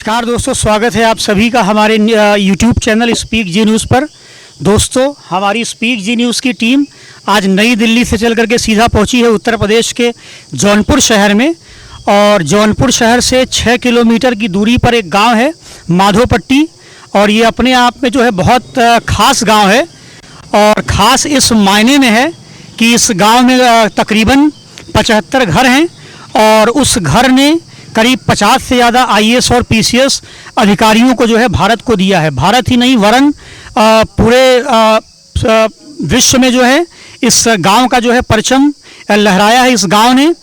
नमस्कार दोस्तों, स्वागत है आप सभी का हमारे YouTube चैनल स्पीक जी न्यूज़ पर। दोस्तों, हमारी स्पीक जी न्यूज़ की टीम आज नई दिल्ली से चल करके सीधा पहुंची है उत्तर प्रदेश के जौनपुर शहर में। और जौनपुर शहर से 6 किलोमीटर की दूरी पर एक गांव है माधोपट्टी, और ये अपने आप में जो है बहुत ख़ास गांव है। और ख़ास इस मायने में है कि इस गांव में तकरीबन 75 घर हैं, और उस घर ने करीब 50 से ज़्यादा IAS और PCS अधिकारियों को जो है भारत को दिया है। भारत ही नहीं वरन पूरे विश्व में जो है इस गांव का जो है परचम लहराया है इस गांव ने।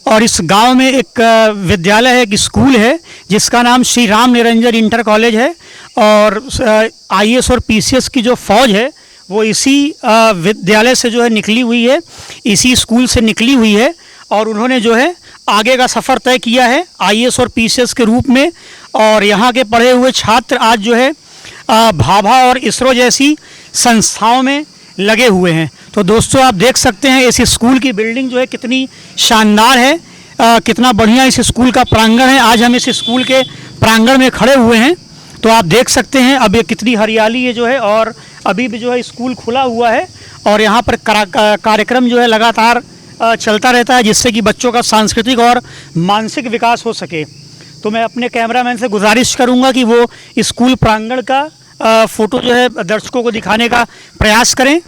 और इस गांव में एक विद्यालय है, एक स्कूल है जिसका नाम श्री राम निरंजन इंटर कॉलेज है। और IAS और PCS की जो फ़ौज है वो इसी विद्यालय से जो है निकली हुई है, इसी स्कूल से निकली हुई है। और उन्होंने जो है आगे का सफ़र तय किया है IAS और PCS के रूप में। और यहाँ के पढ़े हुए छात्र आज जो है भाभा और इसरो जैसी संस्थाओं में लगे हुए हैं। तो दोस्तों, आप देख सकते हैं इस स्कूल की बिल्डिंग जो है कितनी शानदार है, कितना बढ़िया इस स्कूल का प्रांगण है। आज हम इस स्कूल के प्रांगण में खड़े हुए हैं, तो आप देख सकते हैं अब ये कितनी हरियाली है जो है। और अभी भी जो है स्कूल खुला हुआ है और यहाँ पर कार्यक्रम जो है लगातार चलता रहता है, जिससे कि बच्चों का सांस्कृतिक और मानसिक विकास हो सके। तो मैं अपने कैमरामैन से गुजारिश करूंगा कि वो स्कूल प्रांगण का फ़ोटो जो है दर्शकों को दिखाने का प्रयास करें।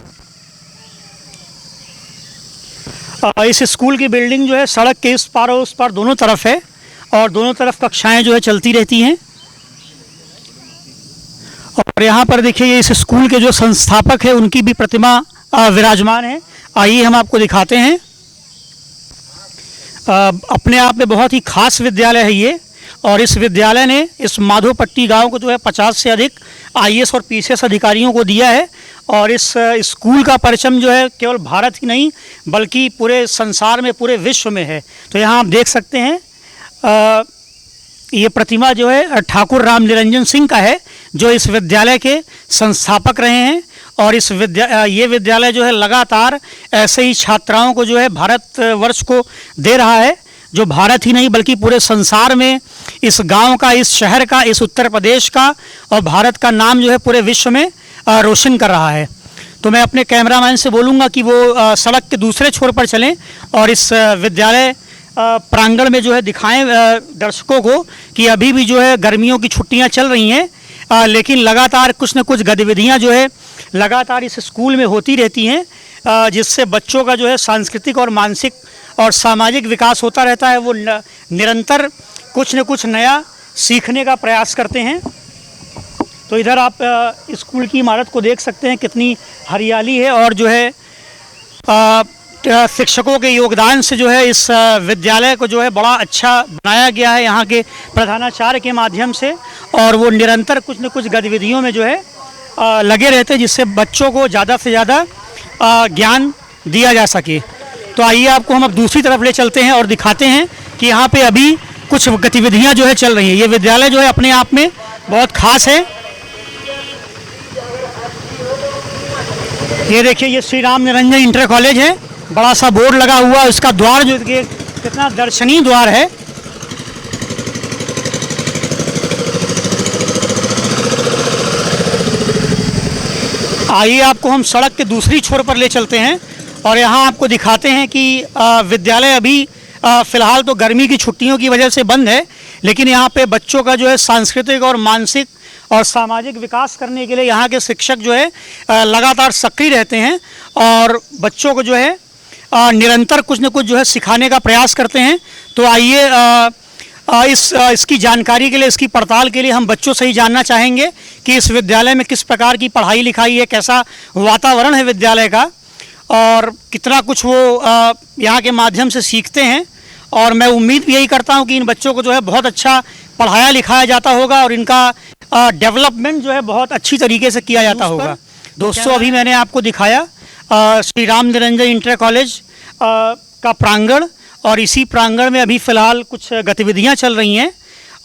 इस स्कूल की बिल्डिंग जो है सड़क के इस पार और उस पार दोनों तरफ है, और दोनों तरफ कक्षाएं जो है चलती रहती हैं। और यहाँ पर देखिए, ये इस स्कूल के जो संस्थापक है उनकी भी प्रतिमा विराजमान है। आइए हम आपको दिखाते हैं। अपने आप में बहुत ही खास विद्यालय है ये, और इस विद्यालय ने इस माधोपट्टी गांव को जो है 50 से अधिक IAS और PCS अधिकारियों को दिया है। और इस स्कूल का परचम जो है केवल भारत ही नहीं बल्कि पूरे संसार में, पूरे विश्व में है। तो यहाँ आप देख सकते हैं ये प्रतिमा जो है ठाकुर राम निरंजन सिंह का है, जो इस विद्यालय के संस्थापक रहे हैं। और ये विद्यालय जो है लगातार ऐसे ही छात्राओं को जो है भारतवर्ष को दे रहा है, जो भारत ही नहीं बल्कि पूरे संसार में इस गांव का, इस शहर का, इस उत्तर प्रदेश का और भारत का नाम जो है पूरे विश्व में रोशन कर रहा है। तो मैं अपने कैमरामैन से बोलूँगा कि वो सड़क के दूसरे छोर पर चलें और इस विद्यालय प्रांगण में जो है दिखाएं दर्शकों को कि अभी भी जो है गर्मियों की छुट्टियां चल रही हैं, लेकिन लगातार कुछ न कुछ गतिविधियां जो है लगातार इस स्कूल में होती रहती हैं, जिससे बच्चों का जो है सांस्कृतिक और मानसिक और सामाजिक विकास होता रहता है। वो निरंतर कुछ न कुछ नया सीखने का प्रयास करते हैं। तो इधर आप स्कूल की इमारत को देख सकते हैं, कितनी हरियाली है। और जो है शिक्षकों के योगदान से जो है इस विद्यालय को जो है बड़ा अच्छा बनाया गया है यहाँ के प्रधानाचार्य के माध्यम से। और वो निरंतर कुछ न कुछ गतिविधियों में जो है लगे रहते हैं, जिससे बच्चों को ज़्यादा से ज़्यादा ज्ञान दिया जा सके। तो आइए आपको हम अब दूसरी तरफ ले चलते हैं और दिखाते हैं कि यहाँ पे अभी कुछ गतिविधियाँ जो है चल रही हैं। ये विद्यालय जो है अपने आप में बहुत ख़ास है। ये देखिए, ये श्री राम निरंजन इंटर कॉलेज है, बड़ा सा बोर्ड लगा हुआ है। उसका द्वार जो कितना दर्शनीय द्वार है। आइए आपको हम सड़क के दूसरी छोर पर ले चलते हैं और यहाँ आपको दिखाते हैं कि विद्यालय अभी फ़िलहाल तो गर्मी की छुट्टियों की वजह से बंद है, लेकिन यहाँ पे बच्चों का जो है सांस्कृतिक और मानसिक और सामाजिक विकास करने के लिए यहाँ के शिक्षक जो है लगातार सक्रिय रहते हैं और बच्चों को जो है निरंतर कुछ न कुछ जो है सिखाने का प्रयास करते हैं। तो आइए इसकी जानकारी के लिए, इसकी पड़ताल के लिए हम बच्चों से ही जानना चाहेंगे कि इस विद्यालय में किस प्रकार की पढ़ाई लिखाई है, कैसा वातावरण है विद्यालय का, और कितना कुछ वो यहाँ के माध्यम से सीखते हैं। और मैं उम्मीद भी यही करता हूँ कि इन बच्चों को जो है बहुत अच्छा पढ़ाया लिखाया जाता होगा और इनका डेवलपमेंट जो है बहुत अच्छी तरीके से किया जाता होगा। दोस्तों, अभी मैंने आपको दिखाया श्री राम निरंजन इंटर कॉलेज का प्रांगण, और इसी प्रांगण में अभी फ़िलहाल कुछ गतिविधियां चल रही हैं।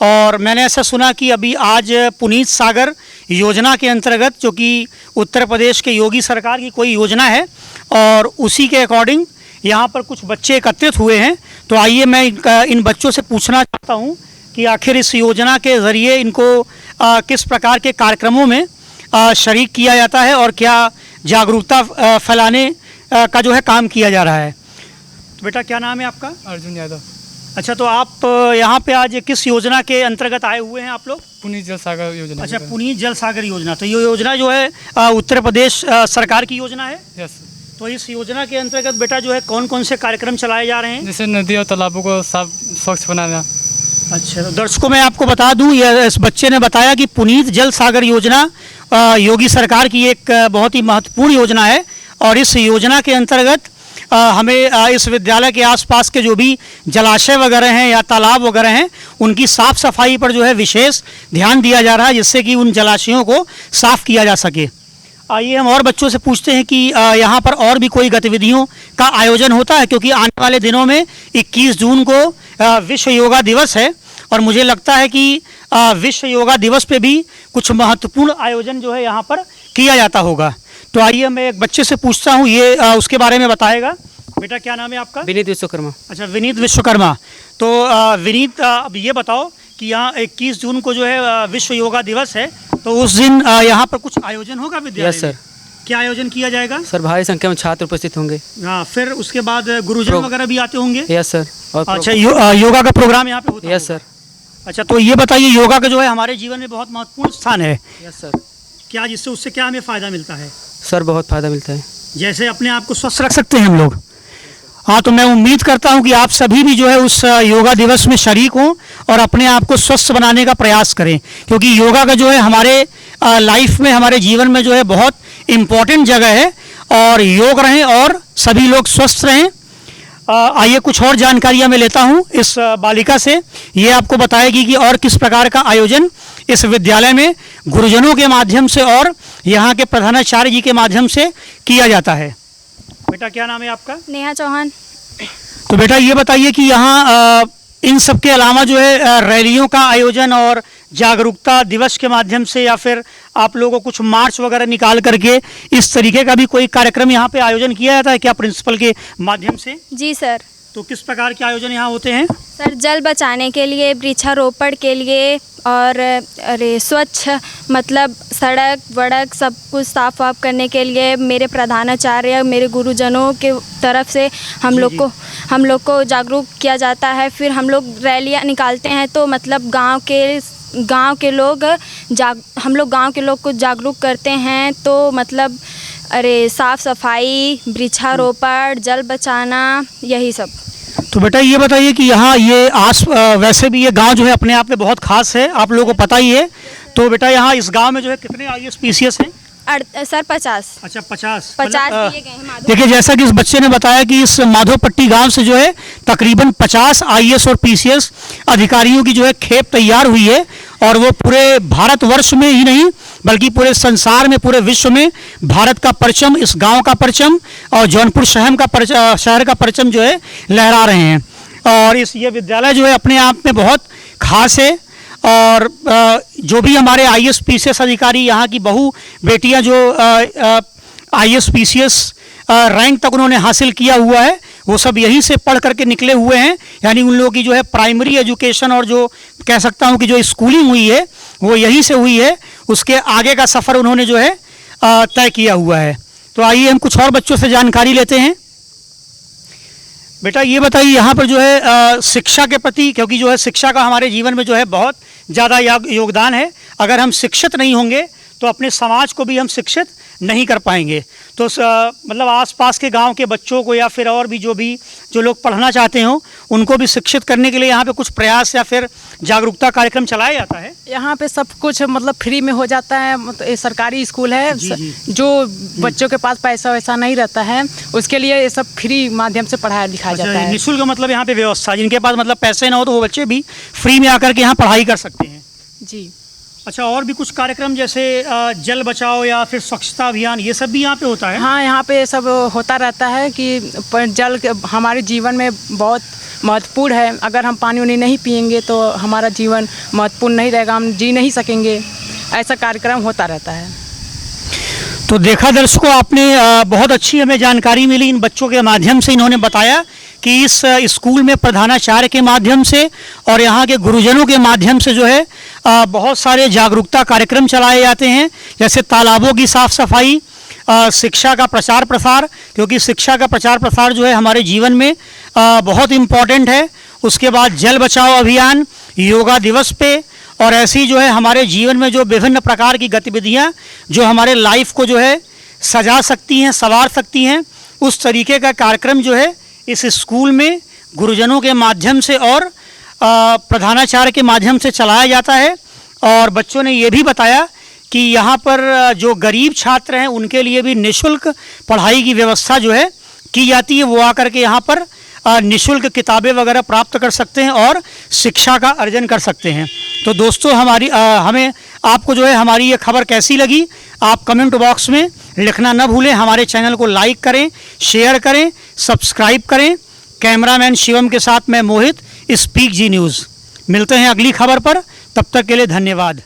और मैंने ऐसा सुना कि अभी आज पुनीत सागर योजना के अंतर्गत, जो कि उत्तर प्रदेश के योगी सरकार की कोई योजना है, और उसी के अकॉर्डिंग यहाँ पर कुछ बच्चे एकत्रित हुए हैं। तो आइए मैं इन बच्चों से पूछना चाहता हूँ कि आखिर इस योजना के ज़रिए इनको किस प्रकार के कार्यक्रमों में शरीक किया जाता है और क्या जागरूकता फैलाने का जो है काम किया जा रहा है। तो बेटा क्या नाम है आपका? अर्जुन यादव। अच्छा, तो आप यहाँ पे आज किस योजना के अंतर्गत आए हुए हैं आप लोग? पुनीत जल सागर योजना। अच्छा, पुनीत जल सागर योजना। तो ये योजना जो है उत्तर प्रदेश सरकार की योजना है। यस। तो इस योजना के अंतर्गत बेटा जो है कौन कौन से कार्यक्रम चलाए जा रहे हैं? जैसे नदी और तालाबों को साफ स्वच्छ बनाना। अच्छा, तो दर्शकों मैं आपको बता दूं, यह इस बच्चे ने बताया कि पुनीत जल सागर योजना योगी सरकार की एक बहुत ही महत्वपूर्ण योजना है और इस योजना के अंतर्गत हमें इस विद्यालय के आसपास के जो भी जलाशय वगैरह हैं या तालाब वगैरह हैं उनकी साफ़ सफाई पर जो है विशेष ध्यान दिया जा रहा है, जिससे कि उन जलाशयों को साफ़ किया जा सके। आइए हम और बच्चों से पूछते हैं कि यहाँ पर और भी कोई गतिविधियों का आयोजन होता है, क्योंकि आने वाले दिनों में 21 जून को विश्व योगा दिवस है और मुझे लगता है कि विश्व योगा दिवस पे भी कुछ महत्वपूर्ण आयोजन जो है यहाँ पर किया जाता होगा। तो आइए मैं एक बच्चे से पूछता हूँ, ये उसके बारे में बताएगा। बेटा क्या नाम है आपका? विनीत विश्वकर्मा। अच्छा, विनीत विश्वकर्मा। तो विनीत अब ये बताओ कि यहाँ 21 जून को जो है विश्व योगा दिवस है, तो उस दिन यहाँ पर कुछ आयोजन होगा विद्यालय यस सर। क्या आयोजन किया जाएगा? सर भारी संख्या में छात्र उपस्थित होंगे। हाँ, फिर उसके बाद गुरुजन वगैरह भी आते होंगे। Yes sir. और अच्छा, योगा का प्रोग्राम यहाँ पे होता है? Yes sir. अच्छा, तो ये बताइए, योगा का जो है हमारे जीवन में बहुत महत्वपूर्ण स्थान है। Yes sir. क्या जिससे उससे क्या हमें फ़ायदा मिलता है? सर बहुत फ़ायदा मिलता है। जैसे अपने आप को स्वस्थ रख सकते हैं हम लोग। हाँ, तो मैं उम्मीद करता हूँ कि आप सभी भी जो है उस योगा दिवस में शरीक हों और अपने आप को स्वस्थ बनाने का प्रयास करें, क्योंकि योगा का जो है हमारे लाइफ में, हमारे जीवन में जो है बहुत इम्पोर्टेंट जगह है और योग रहें और सभी लोग स्वस्थ रहें। आइए कुछ और जानकारियाँ मैं लेता हूँ इस बालिका से। ये आपको बताएगी कि और किस प्रकार का आयोजन इस विद्यालय में गुरुजनों के माध्यम से और यहाँ के प्रधानाचार्य जी के माध्यम से किया जाता है। बेटा क्या नाम है आपका? नेहा चौहान। तो बेटा ये बताइए कि यहाँ इन सब के अलावा जो है रैलियों का आयोजन और जागरूकता दिवस के माध्यम से या फिर आप लोगों को कुछ मार्च वगैरह निकाल करके इस तरीके का भी कोई कार्यक्रम यहाँ पे आयोजन किया जाता है क्या प्रिंसिपल के माध्यम से? जी सर। तो किस प्रकार के आयोजन यहाँ होते हैं? सर जल बचाने के लिए, वृक्षारोपण के लिए और स्वच्छ मतलब सड़क वड़क सब कुछ साफ वाफ करने के लिए मेरे प्रधानाचार्य, मेरे गुरुजनों के तरफ से हम लोग को जागरूक किया जाता है। फिर हम लोग रैलियाँ निकालते हैं, तो मतलब हम लोग गांव के लोग को जागरूक करते हैं। तो मतलब साफ़ सफाई, वृक्षारोपण, जल बचाना, यही सब। तो बेटा ये बताइए कि यहाँ ये वैसे भी ये गांव जो है अपने आप में बहुत खास है, आप लोगों को पता ही है। तो बेटा यहाँ इस गांव में जो है कितने IAS PCS हैं? सर 50। अच्छा 50 दिए गए हैं। देखिए जैसा कि इस बच्चे ने बताया कि इस माधोपट्टी गांव से जो है तकरीबन 50 IAS और PCS अधिकारियों की जो है खेप तैयार हुई है और वो पूरे भारतवर्ष में ही नहीं बल्कि पूरे संसार में, पूरे विश्व में भारत का परचम, इस गांव का परचम और जौनपुर शहर का परचम जो है लहरा रहे हैं। और ये विद्यालय जो है अपने आप में बहुत खास है और जो भी हमारे IAS PCS अधिकारी यहाँ की बहू बेटियाँ जो IAS PCS रैंक तक उन्होंने हासिल किया हुआ है वो सब यहीं से पढ़ करके निकले हुए हैं। यानी उन लोगों की जो है प्राइमरी एजुकेशन और जो कह सकता हूँ कि जो स्कूलिंग हुई है वो यहीं से हुई है, उसके आगे का सफ़र उन्होंने जो है तय किया हुआ है। तो आइए हम कुछ और बच्चों से जानकारी लेते हैं। बेटा ये बताइए यहाँ पर जो है शिक्षा के प्रति, क्योंकि जो है शिक्षा का हमारे जीवन में जो है बहुत ज़्यादा योगदान है। अगर हम शिक्षित नहीं होंगे तो अपने समाज को भी हम शिक्षित नहीं कर पाएंगे। तो मतलब आसपास के गांव के बच्चों को या फिर और भी जो लोग पढ़ना चाहते हों उनको भी शिक्षित करने के लिए यहाँ पे कुछ प्रयास या फिर जागरूकता कार्यक्रम चलाया जाता है। यहाँ पे सब कुछ मतलब फ्री में हो जाता है। मतलब ये सरकारी स्कूल है। जी। जो बच्चों के पास पैसा वैसा नहीं रहता है उसके लिए ये सब फ्री माध्यम से पढ़ाया लिखाया जाता है। निःशुल्क मतलब यहाँ पे व्यवस्था, जिनके पास मतलब पैसे ना हो तो वो बच्चे भी फ्री में आकर के यहाँ पढ़ाई कर सकते हैं। जी। अच्छा, और भी कुछ कार्यक्रम जैसे जल बचाओ या फिर स्वच्छता अभियान, ये सब भी यहाँ पे होता है? हाँ, यहाँ पे सब होता रहता है कि जल हमारे जीवन में बहुत महत्वपूर्ण है। अगर हम पानी वानी नहीं पिएंगे तो हमारा जीवन महत्वपूर्ण नहीं रहेगा, हम जी नहीं सकेंगे। ऐसा कार्यक्रम होता रहता है। तो देखा दर्शकों, आपने बहुत अच्छी हमें जानकारी मिली इन बच्चों के माध्यम से। इन्होंने बताया कि इस स्कूल में प्रधानाचार्य के माध्यम से और यहाँ के गुरुजनों के माध्यम से जो है बहुत सारे जागरूकता कार्यक्रम चलाए जाते हैं, जैसे तालाबों की साफ़ सफाई, शिक्षा का प्रचार प्रसार, क्योंकि शिक्षा का प्रचार प्रसार जो है हमारे जीवन में बहुत इम्पॉर्टेंट है। उसके बाद जल बचाओ अभियान, योगा दिवस पे, और ऐसी जो है हमारे जीवन में जो विभिन्न प्रकार की गतिविधियाँ जो हमारे लाइफ को जो है सजा सकती हैं, संवार सकती हैं, उस तरीके का कार्यक्रम जो है इस स्कूल में गुरुजनों के माध्यम से और प्रधानाचार्य के माध्यम से चलाया जाता है। और बच्चों ने ये भी बताया कि यहाँ पर जो गरीब छात्र हैं उनके लिए भी निःशुल्क पढ़ाई की व्यवस्था जो है की जाती है। वो आकर के यहाँ पर निःशुल्क किताबें वगैरह प्राप्त कर सकते हैं और शिक्षा का अर्जन कर सकते हैं। तो दोस्तों हमें आपको जो है हमारी ये खबर कैसी लगी आप कमेंट बॉक्स में लिखना न भूलें। हमारे चैनल को लाइक करें, शेयर करें, सब्सक्राइब करें। कैमरामैन शिवम के साथ मैं मोहित, स्पीक जी न्यूज़। मिलते हैं अगली खबर पर, तब तक के लिए धन्यवाद।